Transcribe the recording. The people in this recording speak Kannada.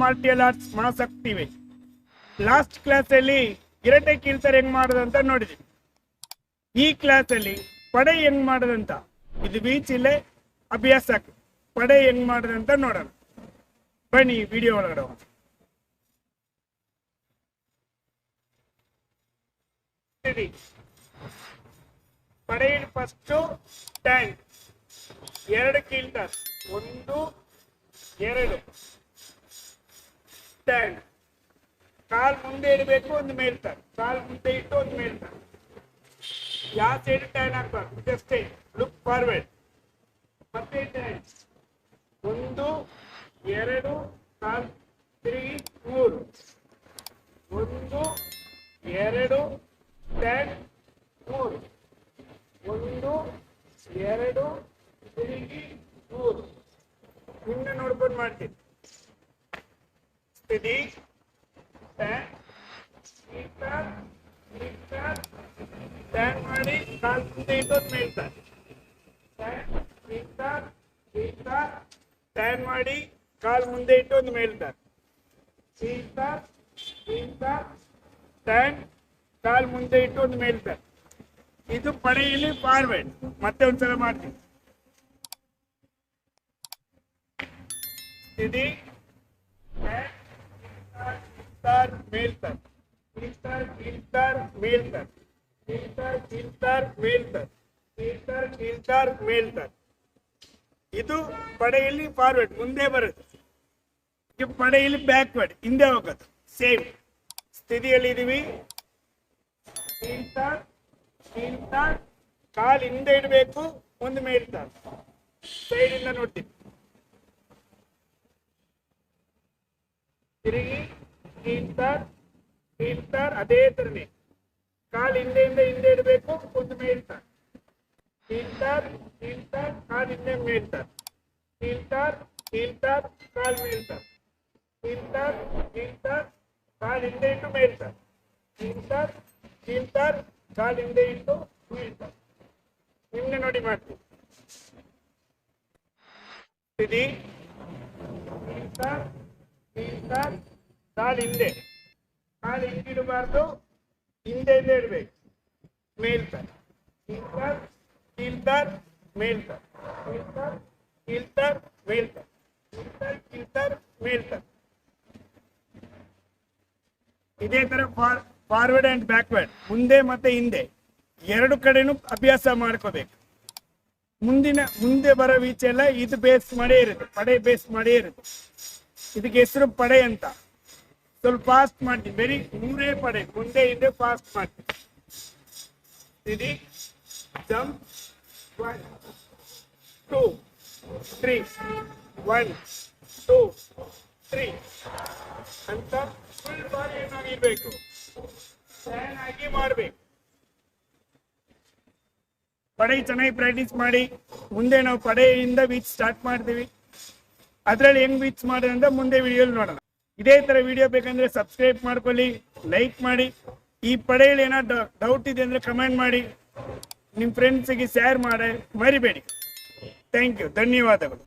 ಮಾರ್ಟಿಯಲ್ ಆರ್ಟ್ಸ್ ಮಾಸಾಗ್ತಿವೆ. ಲಾಸ್ಟ್ ಕ್ಲಾಸಲ್ಲಿ ಇರಟೆ ಕೀಳ್ತಾರೆ ಹೆಂಗ್ ಮಾಡೋದಂತ ನೋಡಿದ್ವಿ. ಈ ಕ್ಲಾಸಲ್ಲಿ ಪಡೆ ಹೆಂಗ್ ಮಾಡೋದಂತ, ಇದು ಬೀಚಿಲ್ಲೇ ಅಭ್ಯಾಸ ಪಡೆ ಹೆಂಗ್ ಮಾಡೋದಂತ ನೋಡೋಣ. ಬನ್ನಿ ವಿಡಿಯೋ ಒಳಗಡೆ ಹೋಗೋಣ. ಪಡೆಯಲ್ಲಿ ಫಸ್ಟು ಸ್ಟ್ಯಾಂಡ್, 2 ಕೀಳ್ತಾರೆ, 1 2 ಸ್ಟ್ಯಾಂಡ್. ಕಾಲ್ ಮುಂದೆ ಇಡಬೇಕು, ಒಂದು ಮೇಲ್ತಾರೆ, ಕಾಲ್ ಮುಂದೆ ಇಟ್ಟು ಒಂದು ಮೇಲ್ತಾರೆ. ಯಾವ ಸೈಡ್ ಟರ್ನ್ ಆಗ್ಬಾರ್ದು, ಜಸ್ಟ್ ಲುಕ್ ಫಾರ್ವರ್ಡ್. ಮತ್ತೆ ಟರ್ನ್ 1 2 ಕಾಲ್ ತಿರುಗಿ 3 1 2 ಸ್ಟ್ಯಾಂಡ್ 3 1 2 ತಿರುಗಿ 3. ನಿಮ್ನ ನೋಡ್ಕೊಂಡು ಮಾಡ್ತೀನಿ. ಸ್ಥಿತಿ ಸ್ಟ್ಯಾಂಡ್ ಮಾಡಿ ಕಾಲ್ ಮುಂದೆ ಇಟ್ಟೋದ್ ಮೇಲ್ತಾರೆ. ಸ್ಟ್ಯಾಂಡ್ ಮಾಡಿ ಕಾಲ್ ಮುಂದೆ ಇಟ್ಟೊಂದು ಮೇಲ್ತಾರೆ. ಸ್ಟ್ಯಾಂಡ್ ಕಾಲ್ ಮುಂದೆ ಇಟ್ಟೊಂದು ಮೇಲ್ತಾರೆ. ಇದು ಪಡೆಯಲ್ಲಿ ಫಾರ್ವರ್ಡ್. ಮತ್ತೆ ಒಂದ್ಸಲ ಮಾಡ್ತೀನಿ. ಸ್ಥಿತಿ ಮೇಲ್ತಾರೆ, ಮೇಲ್ತಾರೆ. ಇದು ಪಡೆಯಲ್ಲಿ ಫಾರ್ವರ್ಡ್, ಮುಂದೆ ಬರುತ್ತೆ. ಇದು ಪಡೆಯಲ್ಲಿ ಬ್ಯಾಕ್ವರ್ಡ್, ಹಿಂದೆ ಹೋಗೋದು. ಸೇಮ್ ಸ್ಥಿತಿಯಲ್ಲಿ ಇದೀವಿ. ಕಾಲ್ ಹಿಂದೆ ಇಡಬೇಕು, ಒಂದು ಮೇಲ್ತಾರೆ. ಸೈಡ್ ಇಂದ ನೋಡ್ತೀನಿ. ತಿರುಗಿ ಕೀಳ್ತಾರ್, ಅದೇ ತರನೇ ಕಾಲ್ ಹಿಂದೆಯಿಂದ ಹಿಂದೆ ಇಡಬೇಕು, ಒಂದು ಮೇಲ್ತಾರ್. ಕೀಳ್ತಾರ್ ಕಾಲ್ ಹಿಂದೆ ಮೇಲ್ತಾರ್. ಕೀಳ್ತಾರ್ ಕಾಲ್ ಮೇಲ್ತಾರ್. ಕೀಳ್ತಾರ್ ಕಾಲ್ ಹಿಂದೆ ಇಟ್ಟು ಮೇಲ್ತಾರ್. ಕೀಳ್ತಾರ್ ಕಾಲ್ ಹಿಂದೆ ಇಟ್ಟು ಮೇಲ್ತಾರ್. ನಿಮ್ನೆ ನೋಡಿ ಮಾಡ್ತೀವಿ. ಸ್ಥಿತಿ ಕಾಲ್ ಹಿಂದೆ, ಕಾಲ್ ಹಿಂದಿಡಬಾರ್ದು, ಹಿಂದೆ ಇಡಬೇಕು. ಮೇಲ್ತಾರೆ, ಕೀಳ್ತಾರ್ ಮೇಲ್ತಾರೆ, ಮೇಲ್ತಾರೆ. ಇದೇ ತರ ಫಾರ್ವರ್ಡ್ ಅಂಡ್ ಬ್ಯಾಕ್ವರ್ಡ್, ಮುಂದೆ ಮತ್ತೆ ಹಿಂದೆ ಎರಡು ಕಡೆನೂ ಅಭ್ಯಾಸ ಮಾಡ್ಕೋಬೇಕು. ಮುಂದೆ ಬರೋ ಈಚೆಲ್ಲ ಇದು ಬೇಸ್ ಮಾಡೇ ಇರುತ್ತೆ, ಪಡೆ ಬೇಸ್ ಮಾಡೇ ಇರುತ್ತೆ. ಇದಕ್ಕೆ ಹೆಸರು ಪಡೆ ಅಂತ. ಸ್ವಲ್ಪ ಫಾಸ್ಟ್ ಮಾಡ್ತೀವಿ, ಬರೀ 3 ಪಡೆ, ಮುಂದೆ ಹಿಂದೆ ಫಾಸ್ಟ್ ಮಾಡ್ತೀವಿ. ಇದು ಜಂಪ್ 1 2 3 1 2 3 ಅಂತ ಫುಲ್ ಬಾಡಿ ಏನಾಗಿರ್ಬೇಕು, ಸ್ಟ್ಯಾಂಡ್ ಆಗಿ ಮಾಡ್ಬೇಕು. ಪಡೆ ಚೆನ್ನಾಗಿ ಪ್ರಾಕ್ಟೀಸ್ ಮಾಡಿ. ಮುಂದೆ ನಾವು ಪಡೆಯಿಂದ ಬೀಚ್ ಸ್ಟಾರ್ಟ್ ಮಾಡ್ತೀವಿ. ಅದ್ರಲ್ಲಿ ಹೆಂಗ್ ಬೀಚ್ ಮಾಡೋದಂತ ಮುಂದೆ ವಿಡಿಯೋ ನೋಡೋಣ. ಇದೇ ತರ ವಿಡಿಯೋ ಬೇಕಂದ್ರೆ ಸಬ್ಸ್ಕ್ರೈಬ್ ಮಾಡ್ಕೊಳ್ಳಿ, ಲೈಕ್ ಮಾಡಿ. ಈ ಪಡೆಯಲ್ಲಿ ಏನಾದ್ರು ಡೌಟ್ ಇದೆ ಅಂದ್ರೆ ಕಮೆಂಟ್ ಮಾಡಿ, ನಿಮ್ಮ ಫ್ರೆಂಡ್ಸಿಗೆ ಶೇರ್ ಮಾಡಿ ಮರಿಬೇಡಿ. ಥ್ಯಾಂಕ್ ಯು, ಧನ್ಯವಾದಗಳು.